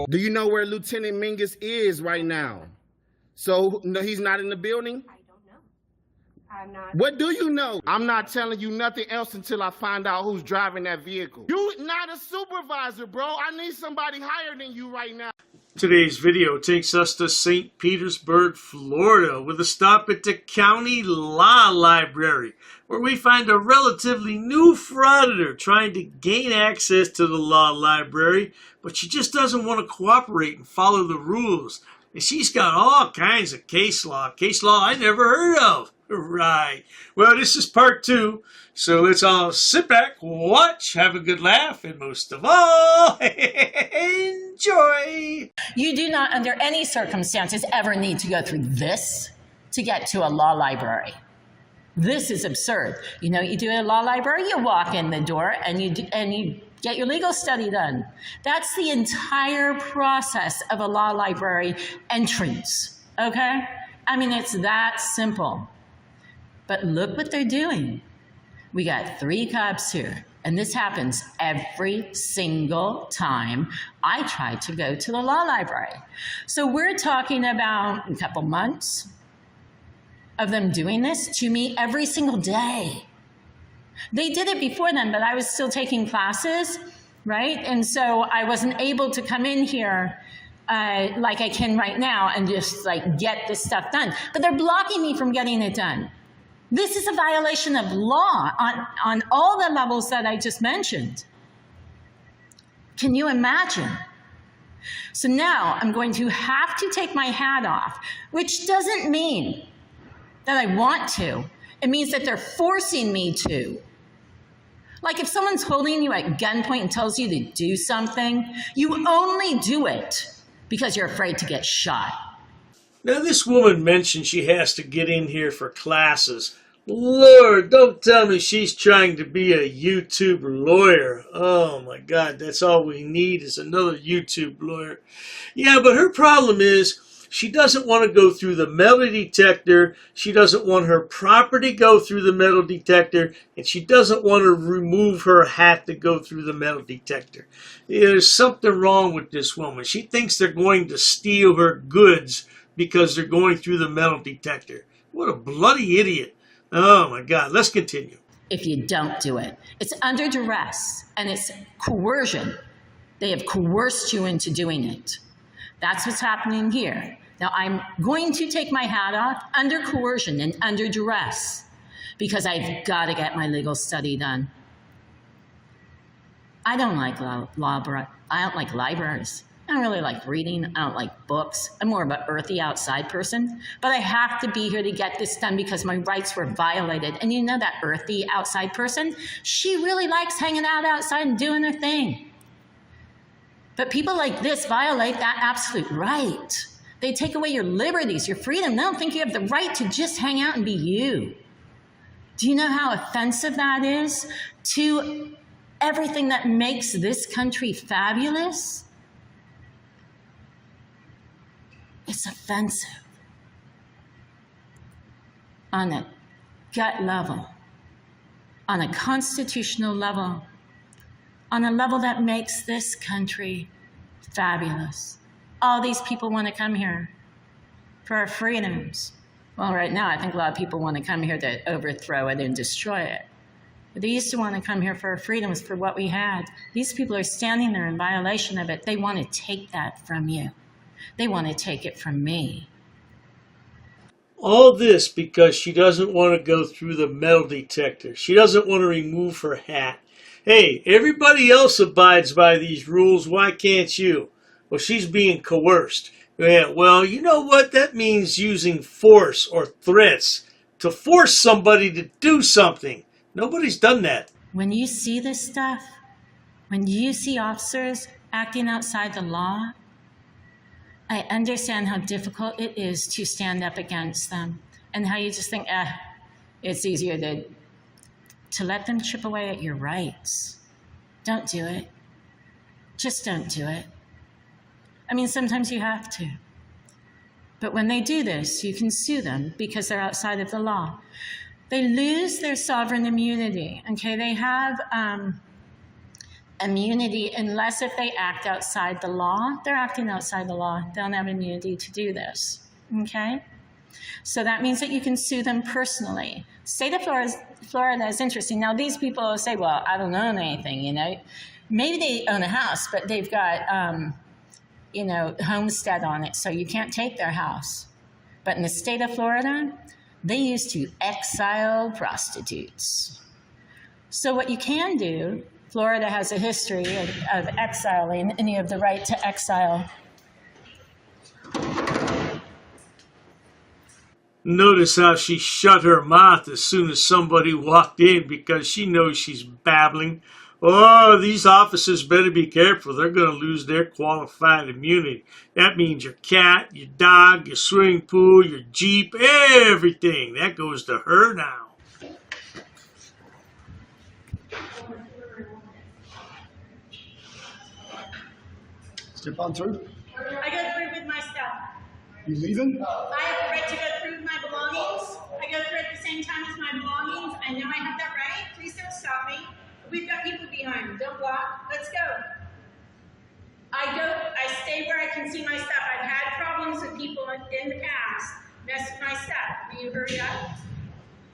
Do you know where Lieutenant Mingus is right now? So, no, he's not in the building? I don't know. I'm not. What do you know? I'm not telling you nothing else until I find out who's driving that vehicle. You not a supervisor, bro. I need somebody higher than you right now. Today's video takes us to St. Petersburg, Florida, with a stop at the County Law Library, where we find a relatively new frauditor trying to gain access to the law library, but she just doesn't want to cooperate and follow the rules. And she's got all kinds of case law I never heard of. Right. Well, this is part 2, so let's all sit back, watch, have a good laugh, and most of all, enjoy. You do not, under any circumstances, ever need to go through this to get to a law library. This is absurd. You know what you do at a law library? You walk in the door and you get your legal study done. That's the entire process of a law library entrance, okay? I mean, it's that simple. But look what they're doing. We got 3 cops here, and this happens every single time I try to go to the law library. So we're talking about a couple months of them doing this to me every single day. They did it before then, but I was still taking classes, right? And so I wasn't able to come in here like I can right now and just like get this stuff done. But they're blocking me from getting it done. This is a violation of law on all the levels that I just mentioned. Can you imagine? So now I'm going to have to take my hat off, which doesn't mean that I want to. It means that they're forcing me to. Like if someone's holding you at gunpoint and tells you to do something, you only do it because you're afraid to get shot. Now, this woman mentioned she has to get in here for classes. Lord, don't tell me she's trying to be a YouTube lawyer. Oh, my God, that's all we need is another YouTube lawyer. Yeah, but her problem is she doesn't want to go through the metal detector. She doesn't want her property go through the metal detector. And she doesn't want to remove her hat to go through the metal detector. There's something wrong with this woman. She thinks they're going to steal her goods because they're going through the metal detector. What a bloody idiot. Oh, my God. Let's continue. If you don't do it, it's under duress and it's coercion. They have coerced you into doing it. That's what's happening here. Now, I'm going to take my hat off under coercion and under duress because I've got to get my legal study done. I don't like I don't like libraries. I don't really like reading. I don't like books. I'm more of an earthy outside person. But I have to be here to get this done because my rights were violated. And you know that earthy outside person? She really likes hanging out outside and doing her thing. But people like this violate that absolute right. They take away your liberties, your freedom. They don't think you have the right to just hang out and be you. Do you know how offensive that is to everything that makes this country fabulous? It's offensive on a gut level, on a constitutional level, on a level that makes this country fabulous. All these people want to come here for our freedoms. Well, right now, I think a lot of people want to come here to overthrow it and destroy it. But they used to want to come here for our freedoms, for what we had. These people are standing there in violation of it. They want to take that from you. They want to take it from me. All this because she doesn't want to go through the metal detector. She doesn't want to remove her hat. Hey, everybody else abides by these rules. Why can't you? Well, she's being coerced. Yeah, well, you know what? That means using force or threats to force somebody to do something. Nobody's done that. When you see this stuff, when you see officers acting outside the law, I understand how difficult it is to stand up against them and how you just think, it's easier to let them chip away at your rights. Don't do it. Just don't do it. I mean, sometimes you have to. But when they do this, you can sue them because they're outside of the law. They lose their sovereign immunity, okay? They have immunity unless if they act outside the law. They're acting outside the law. They don't have immunity to do this, okay? So that means that you can sue them personally. State of Florida is interesting. Now, these people will say, well, I don't own anything, you know. Maybe they own a house, but they've got, you know, homestead on it, so you can't take their house. But in the state of Florida, they used to exile prostitutes. So what you can do, Florida has a history of exiling, and you have the right to exile. Notice how she shut her mouth as soon as somebody walked in because she knows she's babbling. Oh, these officers better be careful. They're going to lose their qualified immunity. That means your cat, your dog, your swimming pool, your Jeep, everything. That goes to her now. Step on through. I go through with my stuff. You leaving? I have the right to go through with my belongings. I go through at the same time as my belongings. I know I have that right. Please don't stop me. We've got people behind me. Don't block. Let's go. I stay where I can see my stuff. I've had problems with people in the past mess with my stuff. Will you hurry up?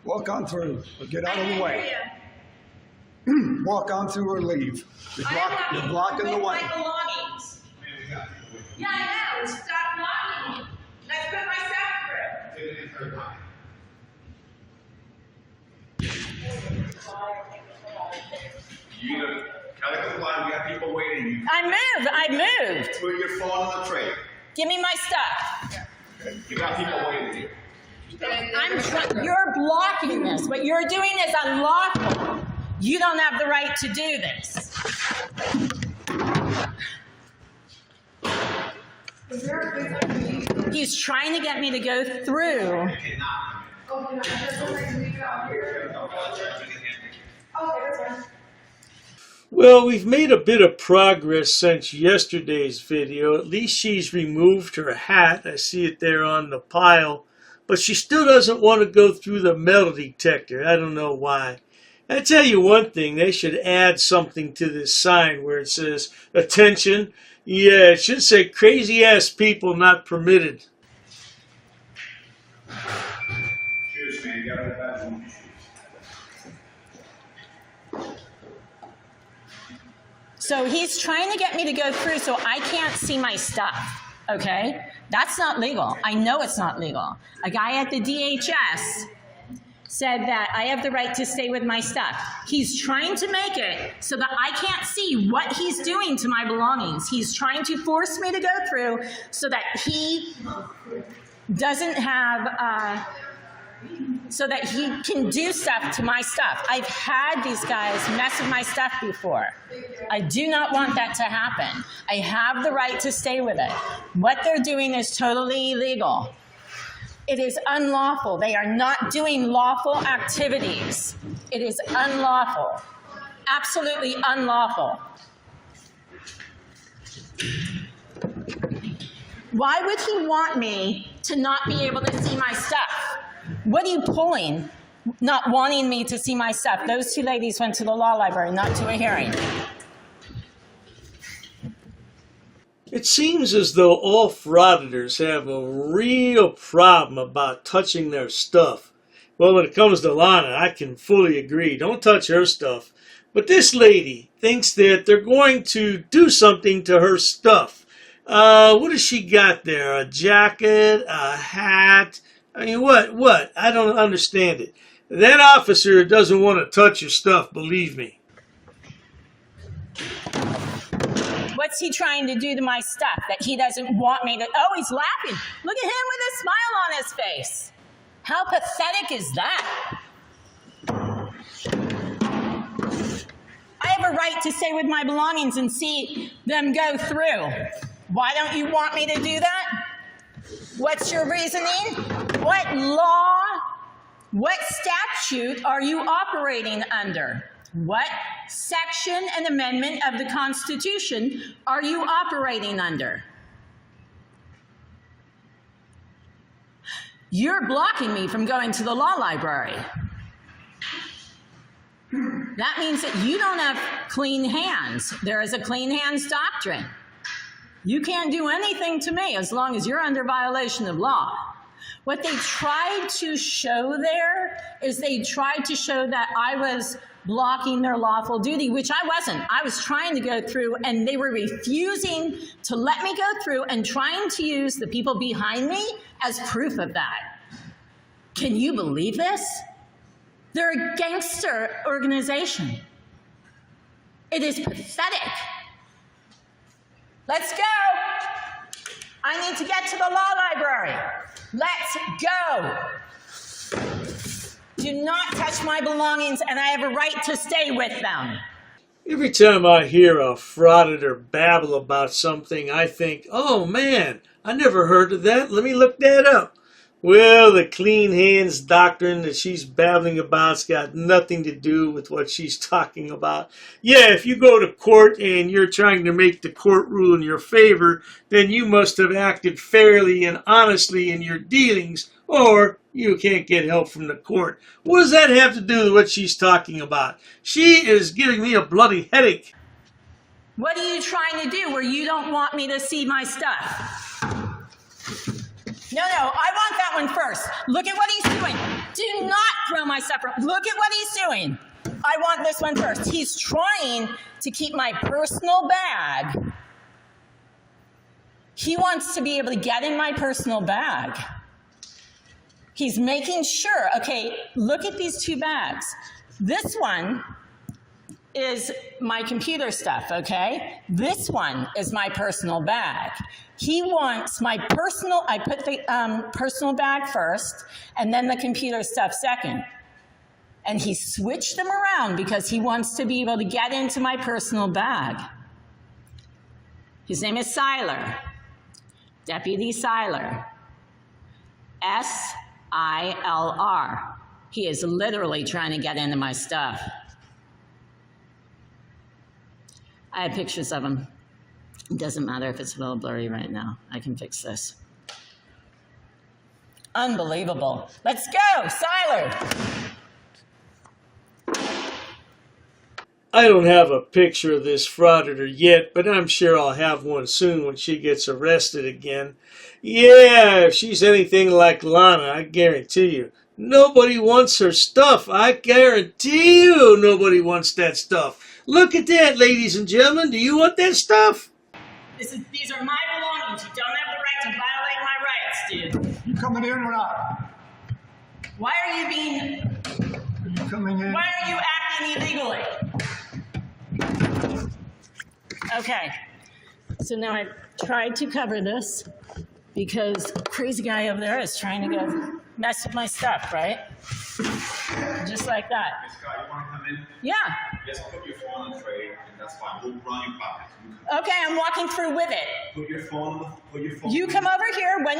Walk on through, or get out I of the can't way. hear you. Walk on through or leave. You're blocking the way. My belongings. Yeah, I know. Stop blocking me. Let's put my stuff through. You gotta comply. We got people waiting. I moved. Put your phone on the tray. Give me my stuff. You got people waiting. You're blocking this. What you're doing is unlawful. You don't have the right to do this. He's trying to get me to go through. Well, we've made a bit of progress since yesterday's video. At least she's removed her hat. I see it there on the pile. But she still doesn't want to go through the metal detector. I don't know why. I tell you one thing, they should add something to this sign where it says, attention. Yeah, it should say crazy ass people not permitted. Cheers, man. You gotta go back home. So he's trying to get me to go through so I can't see my stuff, okay? That's not legal. I know it's not legal. A guy at the DHS said that I have the right to stay with my stuff. He's trying to make it so that I can't see what he's doing to my belongings. He's trying to force me to go through so that he doesn't have, so that he can do stuff to my stuff. I've had these guys mess with my stuff before. I do not want that to happen. I have the right to stay with it. What they're doing is totally illegal. It is unlawful. They are not doing lawful activities. It is unlawful. Absolutely unlawful. Why would he want me to not be able to see my stuff? What are you pulling? Not wanting me to see my stuff. Those two ladies went to the law library, not to a hearing. It seems as though all frauditors have a real problem about touching their stuff. Well, when it comes to Lana, I can fully agree. Don't touch her stuff. But this lady thinks that they're going to do something to her stuff. What has she got there? A jacket? A hat? I mean, what? I don't understand it. That officer doesn't want to touch your stuff, believe me. What's he trying to do to my stuff that he doesn't want me to? Oh, he's laughing. Look at him with a smile on his face. How pathetic is that? I have a right to stay with my belongings and see them go through. Why don't you want me to do that? What's your reasoning? What law, what statute are you operating under? What section and amendment of the Constitution are you operating under? You're blocking me from going to the law library. That means that you don't have clean hands. There is a clean hands doctrine. You can't do anything to me as long as you're under violation of law. What they tried to show there is they tried to show that I was blocking their lawful duty, which I wasn't. I was trying to go through, and they were refusing to let me go through and trying to use the people behind me as proof of that. Can you believe this? They're a gangster organization. It is pathetic. Let's go. I need to get to the law library. Let's go. Do not touch my belongings, and I have a right to stay with them. Every time I hear a frauditor babble about something, I think, oh man, I never heard of that. Let me look that up. Well, the clean hands doctrine that she's babbling about's got nothing to do with what she's talking about. Yeah, if you go to court and you're trying to make the court rule in your favor, then you must have acted fairly and honestly in your dealings, or you can't get help from the court. What does that have to do with what she's talking about? She is giving me a bloody headache. What are you trying to do where you don't want me to see my stuff? No, I want that one first. Look at what he's doing. Do not throw my stuff around. Look at what he's doing. I want this one first. He's trying to keep my personal bag. He wants to be able to get in my personal bag. He's making sure, okay, look at these two bags. This one is my computer stuff, okay? This one is my personal bag. He wants my personal, I put the personal bag first, and then the computer stuff second. And he switched them around because he wants to be able to get into my personal bag. His name is Seiler, Deputy Seiler, S-I-L-R. He is literally trying to get into my stuff. I have pictures of him. It doesn't matter if it's a little blurry right now. I can fix this. Unbelievable. Let's go, Seiler. I don't have a picture of this frauditor yet, but I'm sure I'll have one soon when she gets arrested again. Yeah, if she's anything like Lana, I guarantee you, nobody wants her stuff. I guarantee you nobody wants that stuff. Look at that, ladies and gentlemen. Do you want that stuff? These are my belongings. You don't have the right to violate my rights, dude. You coming in or not? Why are you Coming in. Why are you acting illegally? Okay. So now I've tried to cover this because the crazy guy over there is trying to go mess with my stuff, right? Just like that. Miss Scott, you want to come in? Yeah. Just put your phone on the tray, and that's fine. We'll run your pockets. Okay, I'm walking through with it. Put your phone. You come over here. When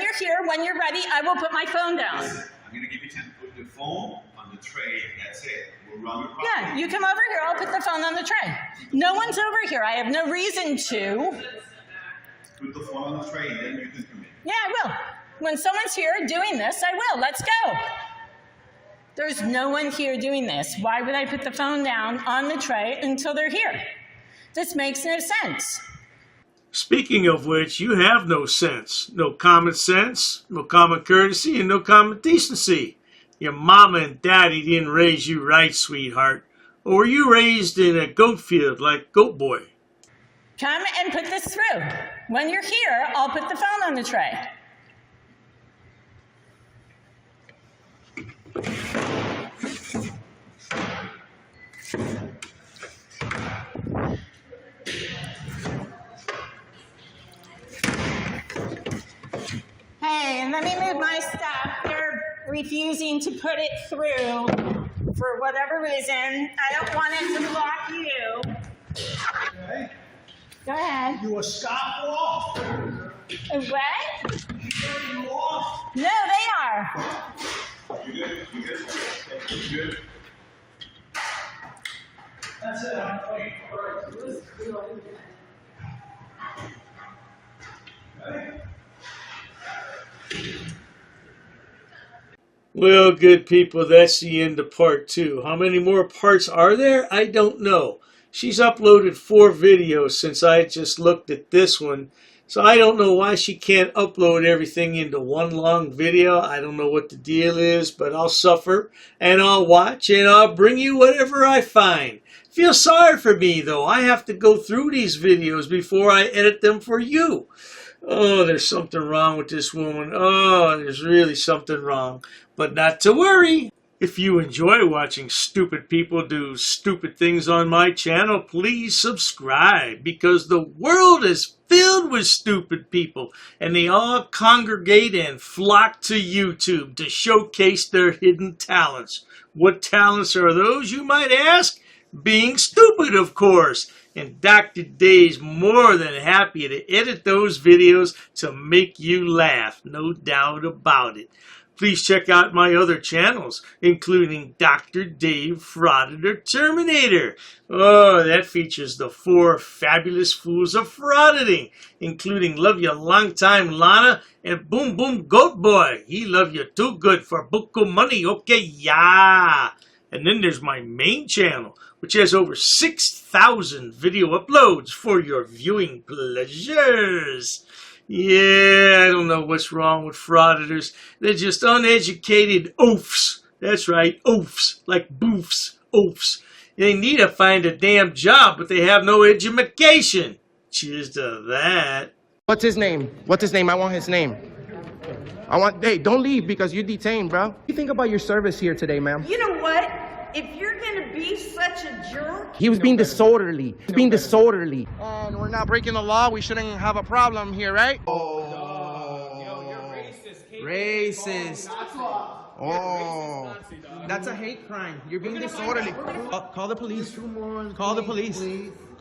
you're ready, I will put my phone down. Listen, I'm going to give you 10. Put your phone on the tray. That's it. We'll run your pockets. Yeah, you come over here. I'll put the phone on the tray. No one's over here. I have no reason to. Put the phone on the tray, and then you can come in. Yeah, I will. When someone's here doing this, I will. Let's go. There's no one here doing this. Why would I put the phone down on the tray until they're here? This makes no sense. Speaking of which, you have no sense. No common sense, no common courtesy, and no common decency. Your mama and daddy didn't raise you right, sweetheart. Or were you raised in a goat field like Goat Boy? Come and put this through. When you're here, I'll put the phone on the tray. Hey, and let me move my stuff. They're refusing to put it through for whatever reason. I don't want it to block you. Okay. Go ahead. You a stop off. A what? You off. No, they are. You good? You good? You good? That's it. I'm waiting for it. Okay. Well, good people, that's the end of part 2. How many more parts are there? I don't know. She's uploaded 4 videos since I just looked at this one. So I don't know why she can't upload everything into one long video. I don't know what the deal is, but I'll suffer and I'll watch and I'll bring you whatever I find. Feel sorry for me though. I have to go through these videos before I edit them for you. Oh, there's something wrong with this woman. Oh, there's really something wrong. But not to worry. If you enjoy watching stupid people do stupid things on my channel, please subscribe, because the world is filled with stupid people and they all congregate and flock to YouTube to showcase their hidden talents. What talents are those, you might ask? Being stupid, of course. And Dr. Dave's more than happy to edit those videos to make you laugh, no doubt about it. Please check out my other channels, including Dr. Dave Frauditor Terminator. Oh, that features the 4 fabulous fools of frauditing, including Love You Long Time Lana and Boom Boom Goat Boy. He love you too good for buku money, okay, yeah. And then there's my main channel, which has over 6,000 video uploads for your viewing pleasures. Yeah, I don't know what's wrong with frauditors. They're just uneducated oafs. That's right, oafs, like boofs, oafs. They need to find a damn job, but they have no education. Cheers to that. What's his name? What's his name? I want his name. Hey, don't leave because you're detained, bro. What do you think about your service here today, ma'am? You know what? If you're gonna be such a jerk. He was being disorderly. He's being disorderly. And we're not breaking the law. We shouldn't have a problem here, right? Racist. Oh, that's a hate crime. You're being disorderly. Call the police. Call the police.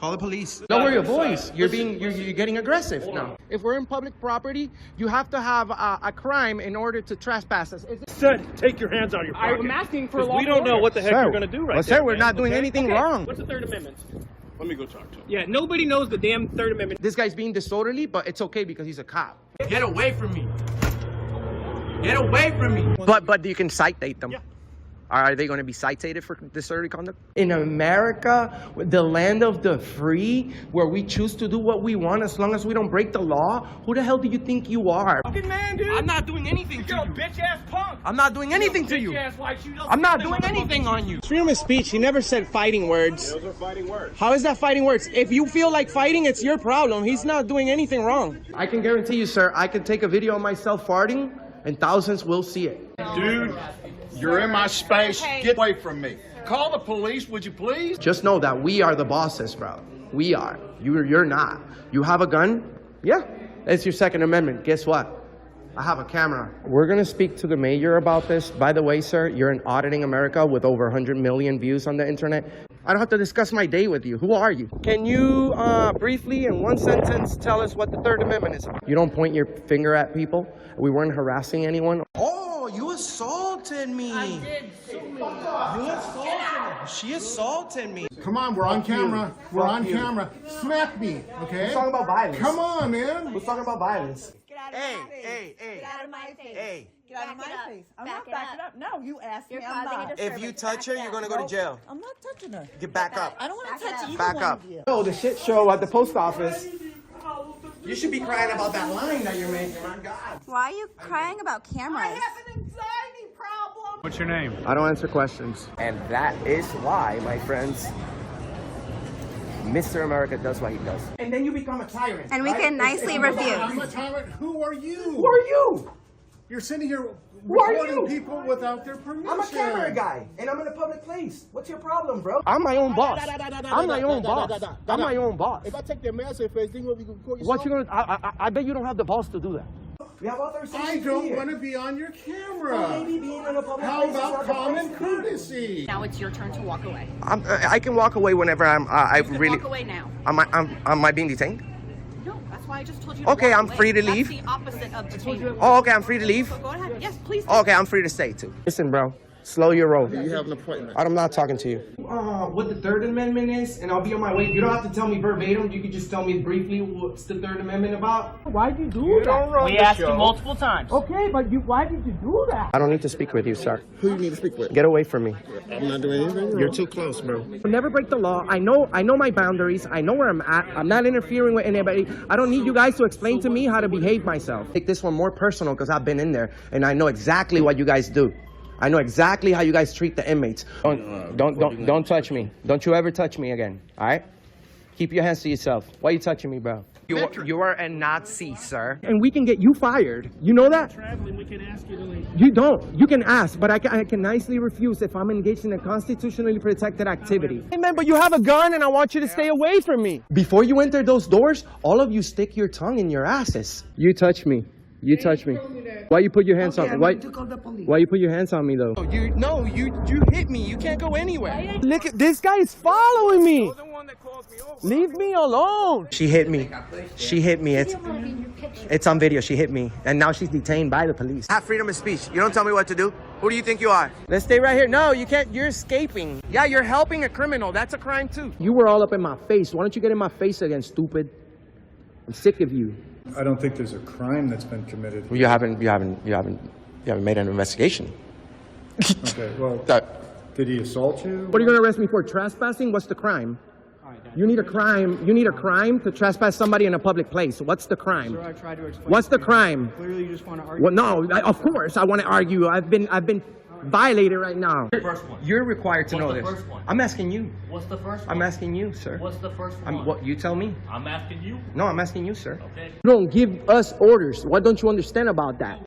Call the police. Lower your voice. You're getting aggressive now. If we're in public property, you have to have a crime in order to trespass us. Said, take your hands out of your pocket. I'm asking for a law. We don't know what the heck Sir, you're going to do right now. Sir, we're not doing anything wrong. What's the Third Amendment? Let me go talk to him. Yeah, nobody knows the damn Third Amendment. This guy's being disorderly, but it's okay because he's a cop. Get away from me. Get away from me. But you can citate them. Yeah. Are they going to be cited for disorderly conduct? In America, the land of the free, where we choose to do what we want as long as we don't break the law, who the hell do you think you are? Fucking man, dude. I'm not doing anything to you. Bitch ass punk. I'm not doing anything to you. Bitch ass white shoe. I'm not doing anything on you. Freedom of speech, he never said fighting words. Those are fighting words. How is that fighting words? If you feel like fighting, it's your problem. He's not doing anything wrong. I can guarantee you, sir, I can take a video of myself farting and thousands will see it. Dude, you're in my space. Get away from me. Call the police, would you please? Just know that we are the bosses, bro. We are. You're not. You have a gun? Yeah. It's your Second Amendment. Guess what? I have a camera. We're going to speak to the mayor about this. By the way, sir, you're in Auditing America with over 100 million views on the internet. I don't have to discuss my day with you. Who are you? Can you briefly, in one sentence, tell us what the Third Amendment is? You don't point your finger at people. We weren't harassing anyone. Oh, you assaulted me. I did. You assaulted me. She assaulted me. Come on, we're on camera. We're on camera. Smack me, okay? Who's talking about violence? Come on, man. Who's talking about violence? Get out of my face. Get out of my face. Hey. Get out of my face. I'm not backing up. No, you asked me. I'm causing a not. disturbance. If you touch her, you're going to go to jail. I'm not touching her. Get back up. I don't want to touch either Back one up. of you. Oh, the shit show at the post office. You should be crying about that line that you're making. My God. Why are you crying about cameras? I have an anxiety problem. What's your name? I don't answer questions. And that is why, my friends, Mr. America does what he does. And then you become a tyrant. And we can nicely refuse. I'm a tyrant. Who are you? Who are you? You're sitting here Who are recording you? people without their permission. I'm a camera guy, and I'm in a public place. What's your problem, bro? I'm my own boss. I'm my own boss. I'm my own boss. If I take their massive face, then what we can call you? What you gonna? I bet you don't have the balls to do that. We have authorization. I don't want to be on your camera. Well, maybe being in a public How place is about not the common place. courtesy? Now it's your turn to walk away. I can walk away whenever I'm. I You can really. walk away now. Am I being detained? No, that's why I just told you. Okay, walk I'm away. free to That's leave. the opposite of detainment. Oh, okay, I'm free to leave. So go ahead. Yes, please. Okay, I'm free to stay too. Listen, bro. Slow your roll. You have an appointment. I'm not talking to you. What the Third Amendment is, and I'll be on my way. You don't have to tell me verbatim. You can just tell me briefly what's the Third Amendment about. Why'd you do that? We asked you multiple times. Okay, but why did you do that? I don't need to speak with you, sir. Who you need to speak with? Get away from me. I'm not doing anything wrong. You're too close, bro. Never break the law. I know my boundaries. I know where I'm at. I'm not interfering with anybody. I don't need you guys to explain to me how to behave myself. Take this one more personal because I've been in there and I know exactly what you guys do. I know exactly how you guys treat the inmates. Don't touch me. Don't you ever touch me again. All right? Keep your hands to yourself. Why are you touching me, bro? You are a Nazi, sir. And we can get you fired. You know that? Traveling, we can ask you to leave. You don't. You can ask, but I can nicely refuse if I'm engaged in a constitutionally protected activity. Hey, man, but you have a gun and I want you to stay away from me. Before you enter those doors, all of you stick your tongue in your asses. You touch me. You touch me. Why you put your hands on me? Why you put your hands on me though? You hit me. You can't go anywhere. Look at this guy is following me. Leave me alone. She hit me. She hit me. It's on video. She hit me, and now she's detained by the police. I have freedom of speech. You don't tell me what to do. Who do you think you are? Let's stay right here. No, you can't. You're escaping. Yeah, you're helping a criminal. That's a crime too. You were all up in my face. Why don't you get in my face again, stupid? I'm sick of you. I don't think there's a crime that's been committed. You haven't made an investigation. Okay, well, did he assault you? What are you going to arrest me for? Trespassing? What's the crime? You need a crime to trespass somebody in a public place. What's the crime? Sir, I tried to explain. What's the crime? Clearly, you just want to argue. Well, no, of course I want to argue. I've been violated right now. First one. You're required to know What's this. the first one? I'm asking you. What's the first one? I'm asking you, sir. What's the first one? You tell me. I'm asking you. No, I'm asking you, sir. Okay. You don't give us orders. What don't you understand about that?